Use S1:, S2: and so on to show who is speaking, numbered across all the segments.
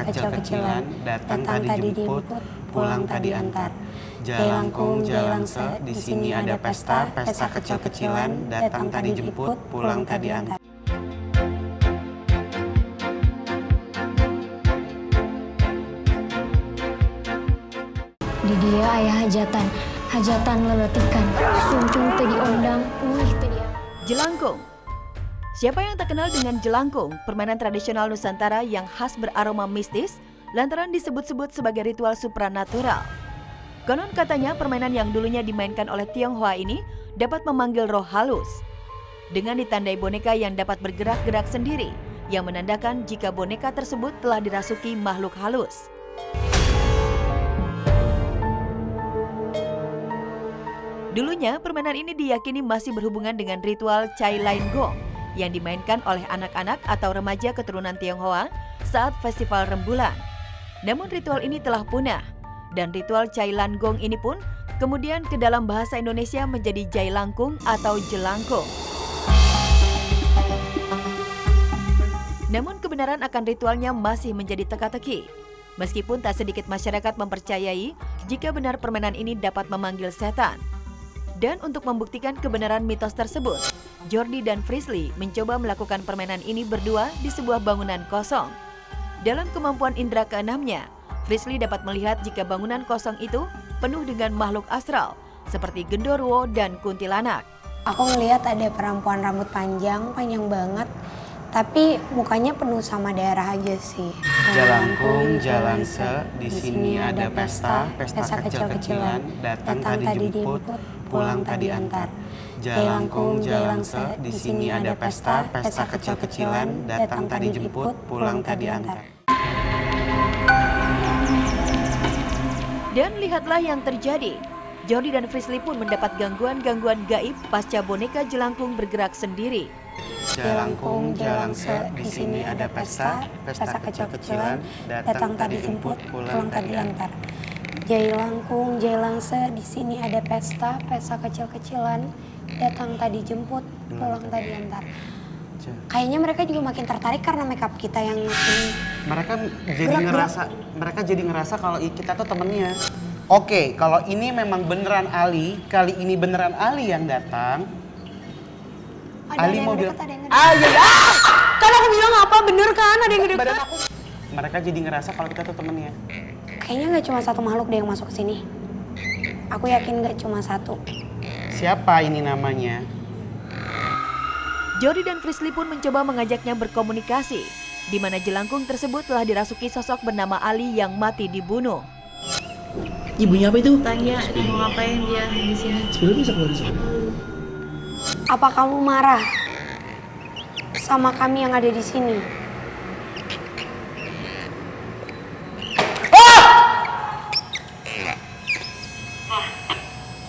S1: kecil-kecilan, datang tadi jemput, pulang tadi antar. Jai langkung, jai langse, di sini ada pesta, pesta kecil-kecilan, datang tadi jemput, pulang tadi antar.
S2: Di dia aya hajatan, hajatan leletikan, suncung teu diondang, teu dia.
S3: Jelangkung. Siapa yang tak kenal dengan jelangkung, permainan tradisional Nusantara yang khas beraroma mistis lantaran disebut-sebut sebagai ritual supranatural. Konon katanya permainan yang dulunya dimainkan oleh Tionghoa ini dapat memanggil roh halus. Dengan ditandai boneka yang dapat bergerak-gerak sendiri, yang menandakan jika boneka tersebut telah dirasuki makhluk halus. Dulunya, permainan ini diyakini masih berhubungan dengan ritual Cai Lain Gong yang dimainkan oleh anak-anak atau remaja keturunan Tionghoa saat festival rembulan. Namun ritual ini telah punah, dan ritual Cai Lain Gong ini pun kemudian ke dalam bahasa Indonesia menjadi Jai Langkung atau Jelangkung. Namun kebenaran akan ritualnya masih menjadi teka-teki. Meskipun tak sedikit masyarakat mempercayai jika benar permainan ini dapat memanggil setan. Dan untuk membuktikan kebenaran mitos tersebut, Jordi dan Frisley mencoba melakukan permainan ini berdua di sebuah bangunan kosong. Dalam kemampuan indera keenamnya, Frisley dapat melihat jika bangunan kosong itu penuh dengan makhluk astral, seperti genderuwo dan kuntilanak.
S4: Aku ngelihat ada perempuan rambut panjang, panjang banget, tapi mukanya penuh sama darah aja sih.
S1: Jalangkung, jalangse, di sini ada pesta, pesta kecil-kecilan, datang tadi jemput, pulang tadi antar. Jalangkung, jalangse, di sini ada pesta, pesta kecil-kecilan, datang tadi jemput, pulang tadi antar.
S3: Dan lihatlah yang terjadi. Jordi dan Frisley pun mendapat gangguan-gangguan gaib pasca boneka jelangkung bergerak sendiri.
S1: Jalangkung, jalangse, di sini ada pesta, pesta kecil-kecilan, datang tadi jemput, pulang tadi antar.
S4: Jai langkung, jai langse, di sini ada pesta, pesta kecil-kecilan, datang tadi jemput, pulang tadi antar. Kayaknya mereka juga makin tertarik karena makeup kita yang
S1: mereka jadi ngerasa kalau kita tuh temennya. Oke, kalau ini memang beneran Ali, kali ini beneran Ali yang datang. Ali mau bilang,
S4: kan aku bilang apa bener kan, ada yang gede-gede.
S1: Mereka jadi ngerasa kalau kita tuh temennya.
S4: Kayaknya nggak cuma satu makhluk deh yang masuk ke sini. Aku yakin nggak cuma satu.
S1: Siapa ini namanya?
S3: Jordi dan Frisley pun mencoba mengajaknya berkomunikasi, di mana jelangkung tersebut telah dirasuki sosok bernama Ali yang mati dibunuh.
S5: Ibunya apa itu?
S6: Tanya mau ngapain dia di sini.
S5: Sebelum bisa keluar dari sini.
S4: Apa kamu marah sama kami yang ada di sini?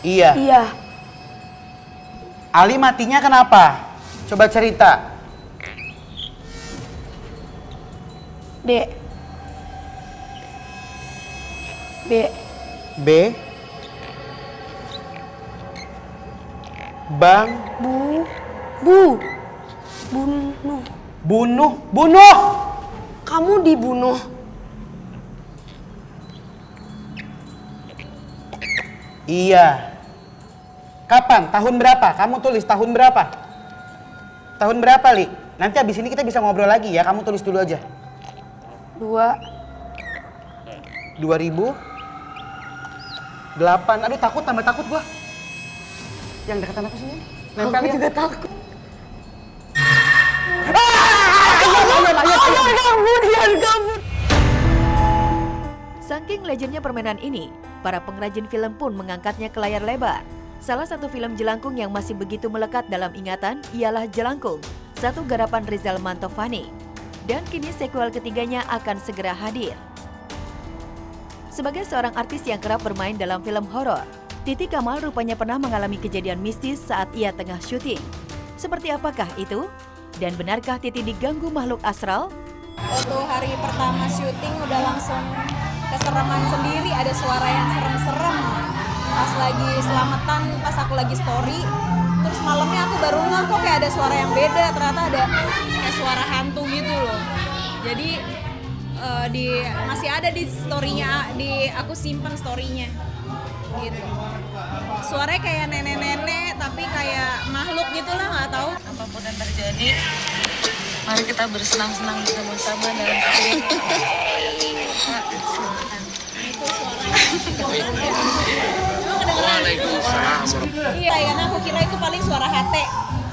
S1: Iya.
S4: Iya.
S1: Ali matinya kenapa? Coba cerita.
S4: B.
S1: Bang. Bunuh.
S4: Kamu dibunuh.
S1: Iya. Kapan? Tahun berapa? Kamu tulis tahun berapa? Tahun berapa, Li? Nanti abis ini kita bisa ngobrol lagi ya. Kamu tulis dulu aja. 2008. Aduh takut, tambah takut gua. Yang dekatan aku sini. Nempel ya.
S4: Juga takut. Kabur.
S3: Saking legendnya permainan ini, para pengrajin film pun mengangkatnya ke layar lebar. Salah satu film jelangkung yang masih begitu melekat dalam ingatan ialah Jelangkung, satu garapan Rizal Mantovani. Dan kini sequel ketiganya akan segera hadir. Sebagai seorang artis yang kerap bermain dalam film horor, Titi Kamal rupanya pernah mengalami kejadian mistis saat ia tengah syuting. Seperti apakah itu? Dan benarkah Titi diganggu makhluk astral?
S6: Waktu hari pertama syuting udah langsung kesereman sendiri, ada suara yang serem-serem. Pas lagi selamatan, pas aku lagi story, terus malamnya aku baru ngeh kok kayak ada suara yang beda, ternyata ada kayak suara hantu gitu loh. Jadi masih ada di story-nya, aku simpan story-nya gitu. Suaranya kayak nenek-nenek tapi kayak makhluk gitu lah, nggak tahu.
S7: Apapun yang terjadi, mari kita bersenang-senang bersama-sama dalam
S6: Iya, karena aku kira itu paling suara HT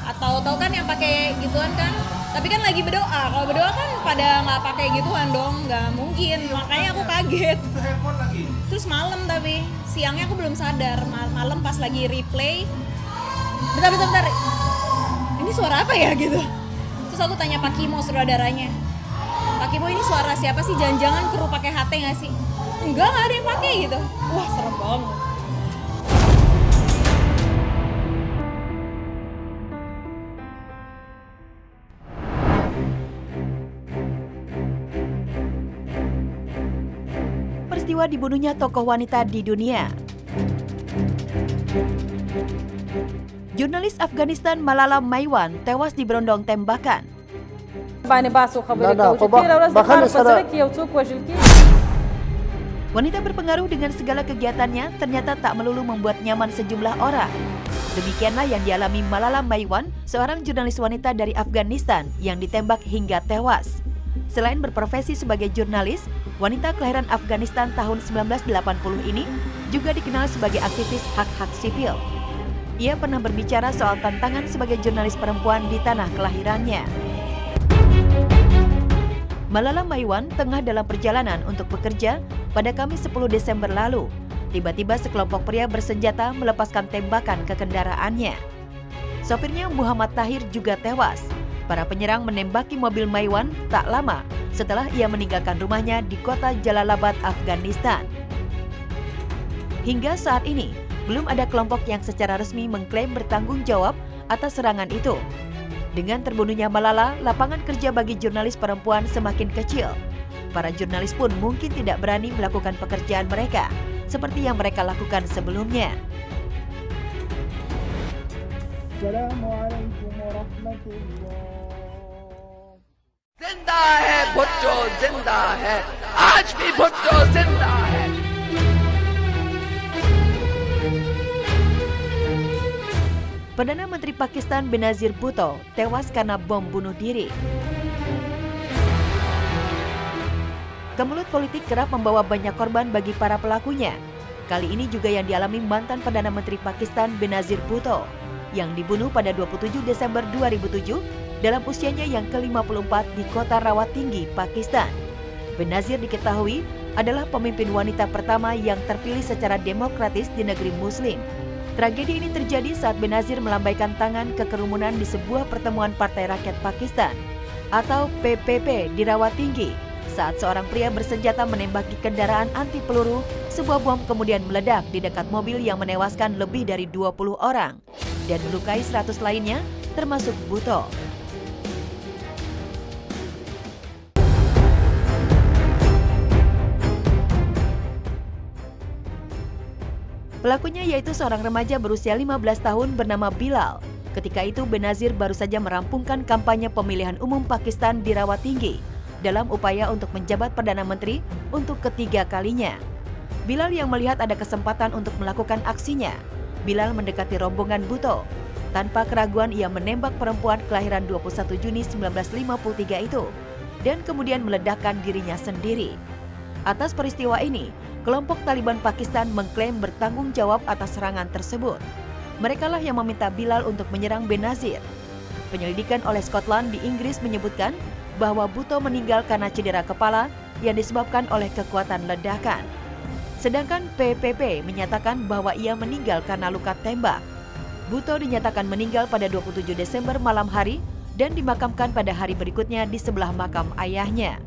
S6: atau tahu kan yang pakai gituan kan. Tapi kan lagi berdoa. Kalau berdoa kan pada nggak pakai gituan dong, nggak mungkin. Makanya aku kaget. Terus malam tapi siangnya aku belum sadar. Malam pas lagi replay, bentar. Ini suara apa ya gitu. Terus aku tanya Pak Kimo, saudaranya. Pak Kimo, ini suara siapa sih? Jangan-jangan kru pakai HT nggak sih? Enggak, nggak ada yang pakai gitu. Wah, serem banget.
S3: Peristiwa dibunuhnya tokoh wanita di dunia. Jurnalis Afghanistan Malala Maiwan tewas di berondong tembakan. Wanita berpengaruh dengan segala kegiatannya ternyata tak melulu membuat nyaman sejumlah orang. Demikianlah yang dialami Malala Maiwan, seorang jurnalis wanita dari Afghanistan yang ditembak hingga tewas. Selain berprofesi sebagai jurnalis, wanita kelahiran Afghanistan tahun 1980 ini juga dikenal sebagai aktivis hak-hak sipil. Ia pernah berbicara soal tantangan sebagai jurnalis perempuan di tanah kelahirannya. Malala Maiwan tengah dalam perjalanan untuk bekerja pada Kamis 10 Desember lalu. Tiba-tiba sekelompok pria bersenjata melepaskan tembakan ke kendaraannya. Sopirnya Muhammad Tahir juga tewas. Para penyerang menembaki mobil Maiwan tak lama setelah ia meninggalkan rumahnya di kota Jalalabad, Afghanistan. Hingga saat ini, belum ada kelompok yang secara resmi mengklaim bertanggung jawab atas serangan itu. Dengan terbunuhnya Malala, lapangan kerja bagi jurnalis perempuan semakin kecil. Para jurnalis pun mungkin tidak berani melakukan pekerjaan mereka, seperti yang mereka lakukan sebelumnya.
S8: Assalamualaikum warahmatullahi.
S9: जिंदा है भुट्टो जिंदा है आज भी भुट्टो जिंदा है.
S3: Perdana Menteri Pakistan Benazir Bhutto tewas karena bom bunuh diri. Kemelut politik kerap membawa banyak korban bagi para pelakunya. Kali ini juga yang dialami mantan Perdana Menteri Pakistan Benazir Bhutto yang dibunuh pada 27 Desember 2007 dalam usianya yang ke-54 di kota Rawalpindi, Pakistan. Benazir diketahui adalah pemimpin wanita pertama yang terpilih secara demokratis di negeri Muslim. Tragedi ini terjadi saat Benazir melambaikan tangan ke kerumunan di sebuah pertemuan Partai Rakyat Pakistan atau PPP di Rawalpindi saat seorang pria bersenjata menembaki kendaraan anti peluru. Sebuah bom kemudian meledak di dekat mobil yang menewaskan lebih dari 20 orang dan melukai 100 lainnya termasuk Bhutto. Pelakunya yaitu seorang remaja berusia 15 tahun bernama Bilal. Ketika itu Benazir baru saja merampungkan kampanye pemilihan umum Pakistan di Rawalpindi dalam upaya untuk menjabat Perdana Menteri untuk ketiga kalinya. Bilal yang melihat ada kesempatan untuk melakukan aksinya, Bilal mendekati rombongan Bhutto. Tanpa keraguan ia menembak perempuan kelahiran 21 Juni 1953 itu dan kemudian meledakkan dirinya sendiri. Atas peristiwa ini, kelompok Taliban Pakistan mengklaim bertanggung jawab atas serangan tersebut. Merekalah yang meminta Bilal untuk menyerang Benazir. Penyelidikan oleh Scotland di Inggris menyebutkan bahwa Bhutto meninggal karena cedera kepala yang disebabkan oleh kekuatan ledakan. Sedangkan PPP menyatakan bahwa ia meninggal karena luka tembak. Bhutto dinyatakan meninggal pada 27 Desember malam hari dan dimakamkan pada hari berikutnya di sebelah makam ayahnya.